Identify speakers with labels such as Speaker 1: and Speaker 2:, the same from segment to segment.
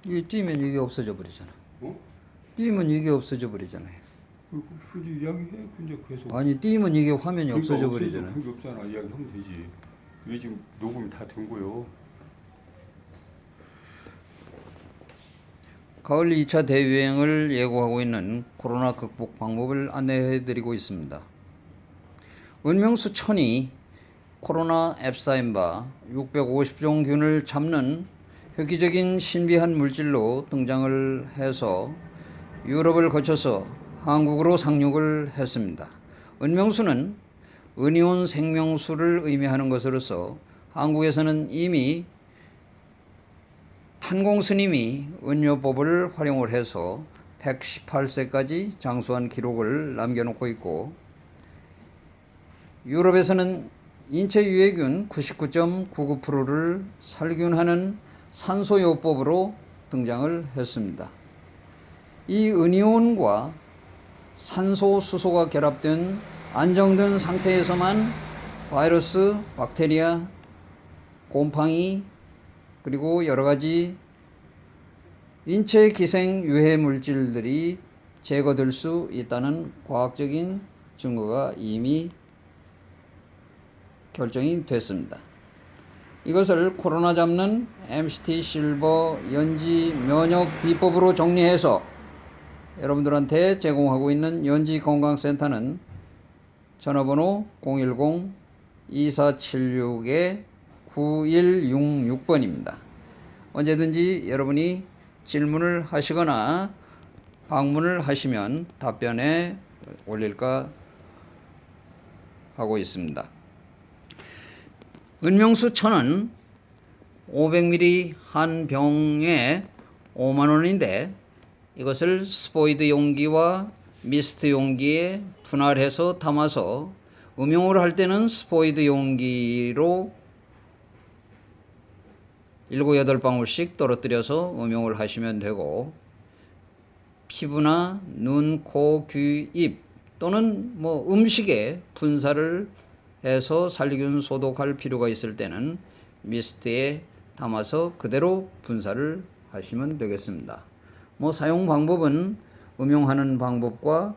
Speaker 1: 이 띄면 이게 없어져 버리잖아.
Speaker 2: 어?
Speaker 1: 띄면 이게 없어져 버리잖아요.
Speaker 2: 굳이 이야기해. 근데 계속.
Speaker 1: 아니 띄면 이게 화면이
Speaker 2: 그러니까
Speaker 1: 없어져
Speaker 2: 없어져.
Speaker 1: 버리잖아.
Speaker 2: 그게 없잖아. 이야기하면 되지. 이게 지금 녹음이 다 된 거요.
Speaker 1: 가을 2차 대유행을 예고하고 있는 코로나 극복 방법을 안내해드리고 있습니다. 은명수천이 코로나 앱사인바 650종균을 잡는 획기적인 신비한 물질로 등장을 해서 유럽을 거쳐서 한국으로 상륙을 했습니다. 은명수는 은이온 생명수를 의미하는 것으로서 한국에서는 이미 탄공 스님이 은요법을 활용을 해서 118세까지 장수한 기록을 남겨놓고 있고, 유럽에서는 인체 유해균 99.99%를 살균하는 산소요법으로 등장을 했습니다. 이 은이온과 산소, 수소가 결합된 안정된 상태에서만 바이러스, 박테리아, 곰팡이, 그리고 여러가지 인체 기생 유해 물질들이 제거될 수 있다는 과학적인 증거가 이미 결정이 됐습니다. 이것을 코로나 잡는 MCT 실버 연지 면역 비법으로 정리해서 여러분들한테 제공하고 있는 연지 건강센터는 전화번호 010-2476-9166번입니다. 언제든지 여러분이 질문을 하시거나 방문을 하시면 답변에 올릴까 하고 있습니다. 은명수 천은 500ml 한 병에 5만원인데 이것을 스포이드 용기와 미스트 용기에 분할해서 담아서 음용을 할 때는 스포이드 용기로 7, 8방울씩 떨어뜨려서 음용을 하시면 되고, 피부나 눈, 코, 귀, 입 또는 음식에 분사를 해서 살균 소독할 필요가 있을 때는 미스트에 담아서 그대로 분사를 하시면 되겠습니다. 사용 방법은 음용하는 방법과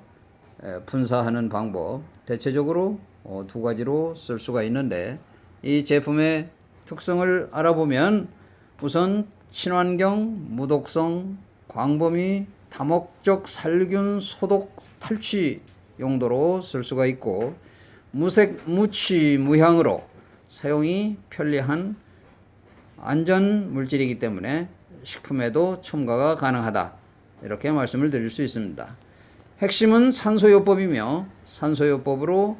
Speaker 1: 분사하는 방법 대체적으로 두 가지로 쓸 수가 있는데, 이 제품의 특성을 알아보면 우선 친환경, 무독성, 광범위, 다목적 살균 소독 탈취 용도로 쓸 수가 있고, 무색, 무취, 무향으로 사용이 편리한 안전 물질이기 때문에 식품에도 첨가가 가능하다, 이렇게 말씀을 드릴 수 있습니다. 핵심은 산소요법이며, 산소요법으로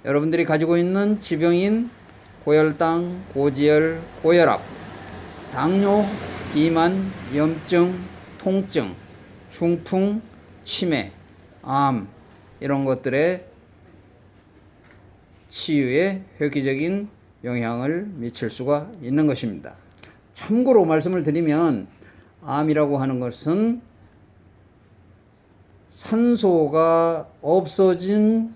Speaker 1: 여러분들이 가지고 있는 지병인 고혈당, 고지혈, 고혈압, 당뇨, 비만, 염증, 통증, 중풍, 치매, 암 이런 것들의 치유에 획기적인 영향을 미칠 수가 있는 것입니다. 참고로 말씀을 드리면 암이라고 하는 것은 산소가 없어진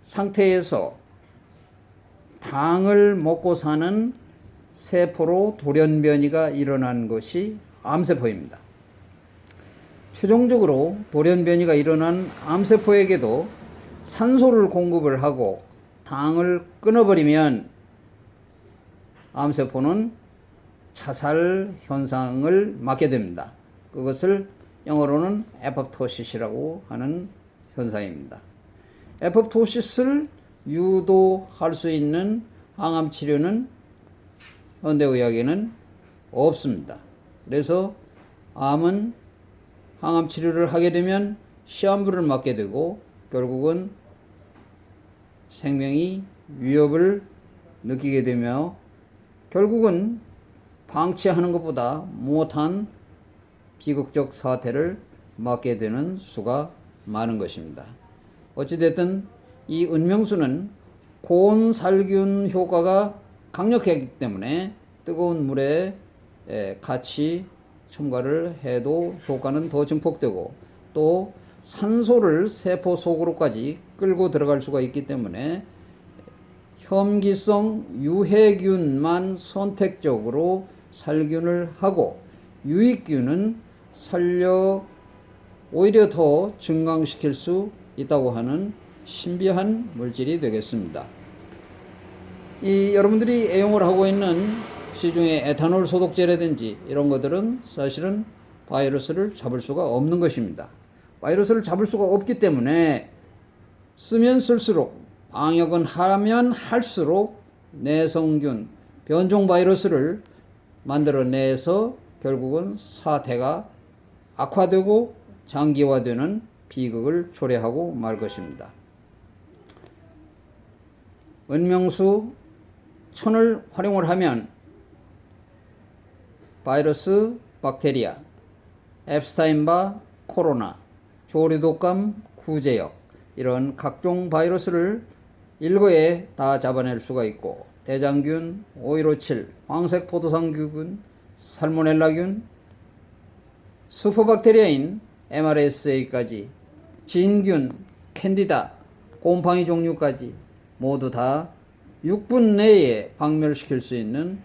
Speaker 1: 상태에서 당을 먹고 사는 세포로 돌연변이가 일어난 것이 암세포입니다. 최종적으로 돌연변이가 일어난 암세포에게도 산소를 공급을 하고 당을 끊어버리면 암세포는 자살 현상을 맞게 됩니다. 그것을 영어로는 에포프토시스라고 하는 현상입니다. 에포프토시스를 유도할 수 있는 항암 치료는 현대의학에는 없습니다. 그래서 암은 항암 치료를 하게 되면 시한부를 맞게 되고 결국은 생명이 위협을 느끼게 되며 결국은 방치하는 것보다 못한 비극적 사태를 맞게 되는 수가 많은 것입니다. 어찌됐든 이 은명수는 고온살균 효과가 강력하기 때문에 뜨거운 물에 같이 첨가를 해도 효과는 더 증폭되고, 또 산소를 세포 속으로까지 끌고 들어갈 수가 있기 때문에 혐기성 유해균만 선택적으로 살균을 하고 유익균은 살려 오히려 더 증강시킬 수 있다고 하는 신비한 물질이 되겠습니다. 여러분들이 애용을 하고 있는 시중에 에탄올 소독제라든지 이런 것들은 사실은 바이러스를 잡을 수가 없는 것입니다. 바이러스를 잡을 수가 없기 때문에 쓰면 쓸수록, 방역은 하면 할수록 내성균, 변종 바이러스를 만들어내서 결국은 사태가 악화되고 장기화되는 비극을 초래하고 말 것입니다. 은명수 천을 활용을 하면 바이러스, 박테리아, 앱스타인바, 코로나, 조류독감, 구제역 이런 각종 바이러스를 일거에 다 잡아낼 수가 있고, 대장균, O157, 황색포도상균, 살모넬라균, 슈퍼박테리아인 MRSA까지, 진균, 캔디다, 곰팡이 종류까지 모두 다 6분 내에 박멸시킬 수 있는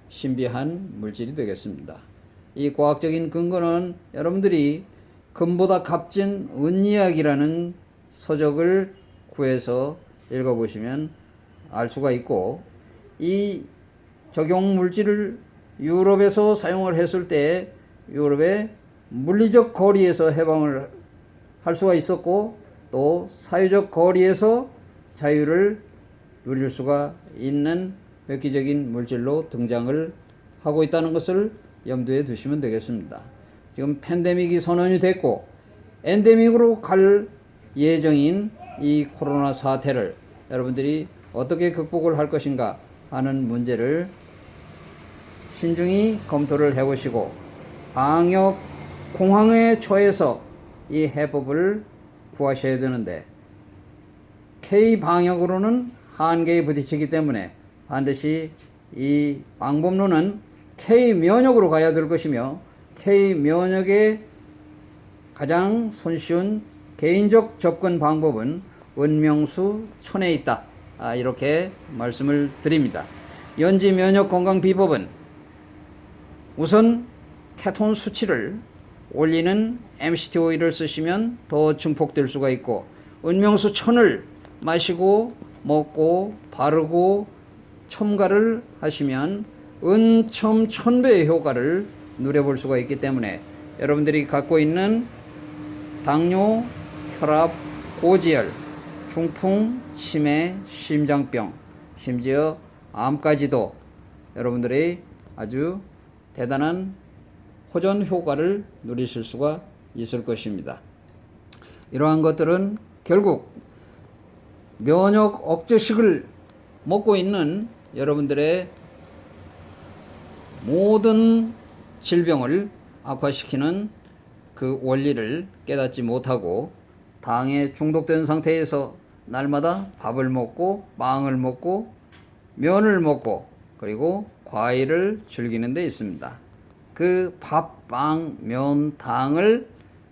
Speaker 1: 신비한 물질이 되겠습니다. 이 과학적인 근거는 여러분들이 금보다 값진 은이야기라는 서적을 구해서 읽어보시면 알 수가 있고, 이 적용 물질을 유럽에서 사용을 했을 때 유럽의 물리적 거리에서 해방을 할 수가 있었고, 또 사회적 거리에서 자유를 누릴 수가 있는 획기적인 물질로 등장을 하고 있다는 것을 염두에 두시면 되겠습니다. 지금 팬데믹이 선언이 됐고 엔데믹으로 갈 예정인 이 코로나 사태를 여러분들이 어떻게 극복을 할 것인가 하는 문제를 신중히 검토를 해보시고, 방역 공황에 처해서 이 해법을 구하셔야 되는데, K방역으로는 한계에 부딪히기 때문에 반드시 이 방법론은 K면역으로 가야 될 것이며, K면역의 가장 손쉬운 개인적 접근 방법은 은명수 천에 있다. 이렇게 말씀을 드립니다. 연지 면역 건강 비법은 우선 케톤 수치를 올리는 MCT 오일을 쓰시면 더 증폭될 수가 있고, 은명수 천을 마시고 먹고 바르고 첨가를 하시면 은첨 1000배의 효과를 누려볼 수가 있기 때문에 여러분들이 갖고 있는 당뇨, 혈압, 고지혈, 중풍, 치매, 심장병, 심지어 암까지도 여러분들이 아주 대단한 호전 효과를 누리실 수가 있을 것입니다. 이러한 것들은 결국 면역 억제식을 먹고 있는 여러분들의 모든 질병을 악화시키는 그 원리를 깨닫지 못하고 당에 중독된 상태에서 날마다 밥을 먹고 빵을 먹고 면을 먹고 그리고 과일을 즐기는 데 있습니다. 그 밥, 빵, 면, 당을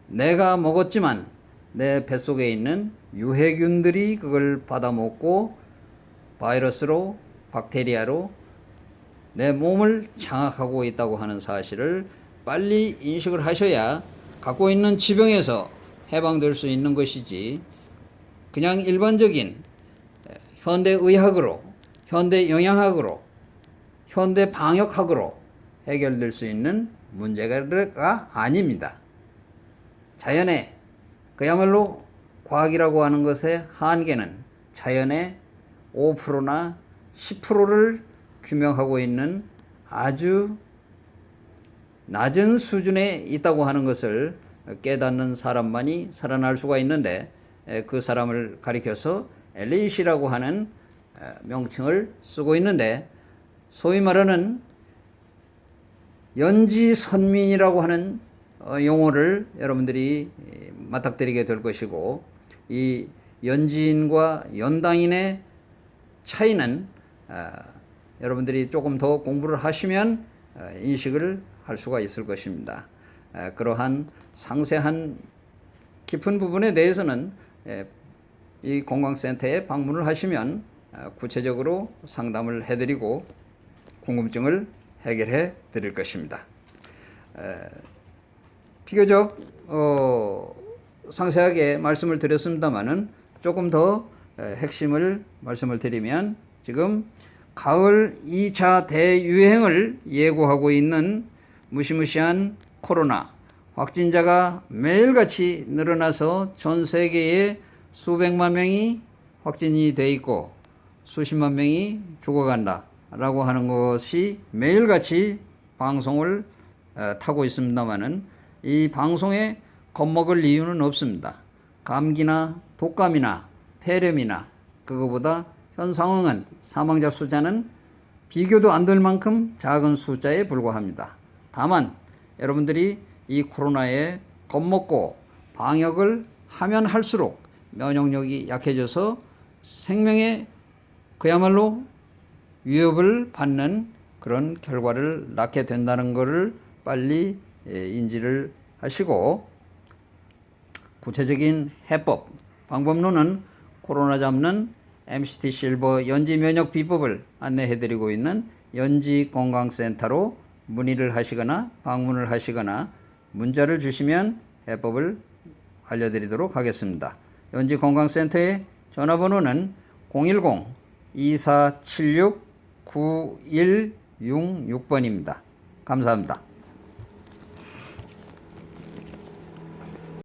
Speaker 1: 내가 먹었지만 내 뱃속에 있는 유해균들이 그걸 받아먹고 바이러스로, 박테리아로 내 몸을 장악하고 있다고 하는 사실을 빨리 인식을 하셔야 갖고 있는 지병에서 해방될 수 있는 것이지, 그냥 일반적인 현대의학으로, 현대영양학으로, 현대방역학으로 해결될 수 있는 문제가 아닙니다. 자연의, 그야말로 과학이라고 하는 것의 한계는 자연의 5%나 10%를 규명하고 있는 아주 낮은 수준에 있다고 하는 것을 깨닫는 사람만이 살아날 수가 있는데, 그 사람을 가리켜서 엘리시라고 하는 명칭을 쓰고 있는데, 소위 말하는 연지선민이라고 하는 용어를 여러분들이 맞닥뜨리게 될 것이고, 이 연지인과 연당인의 차이는 여러분들이 조금 더 공부를 하시면 인식을 할 수가 있을 것입니다. 그러한 상세한 깊은 부분에 대해서는 이 건강센터에 방문을 하시면 구체적으로 상담을 해드리고 궁금증을 해결해 드릴 것입니다. 비교적 상세하게 말씀을 드렸습니다만은 조금 더 핵심을 말씀을 드리면 지금 가을 2차 대유행을 예고하고 있는 무시무시한 코로나 확진자가 매일같이 늘어나서 전 세계에 수백만 명이 확진이 돼 있고 수십만 명이 죽어간다 라고 하는 것이 매일같이 방송을 타고 있습니다만은 이 방송에 겁먹을 이유는 없습니다. 감기나 독감이나 폐렴이나 그거보다 현 상황은 사망자 숫자는 비교도 안 될 만큼 작은 숫자에 불과합니다. 다만 여러분들이 이 코로나에 겁먹고 방역을 하면 할수록 면역력이 약해져서 생명에 그야말로 위협을 받는 그런 결과를 낳게 된다는 것을 빨리 인지를 하시고 구체적인 해법, 방법론은 코로나 잡는 MCT 실버 연지 면역 비법을 안내해드리고 있는 연지건강센터로 문의를 하시거나 방문을 하시거나 문자를 주시면 해법을 알려드리도록 하겠습니다. 연지건강센터의 전화번호는 010-2476-9166번입니다. 감사합니다.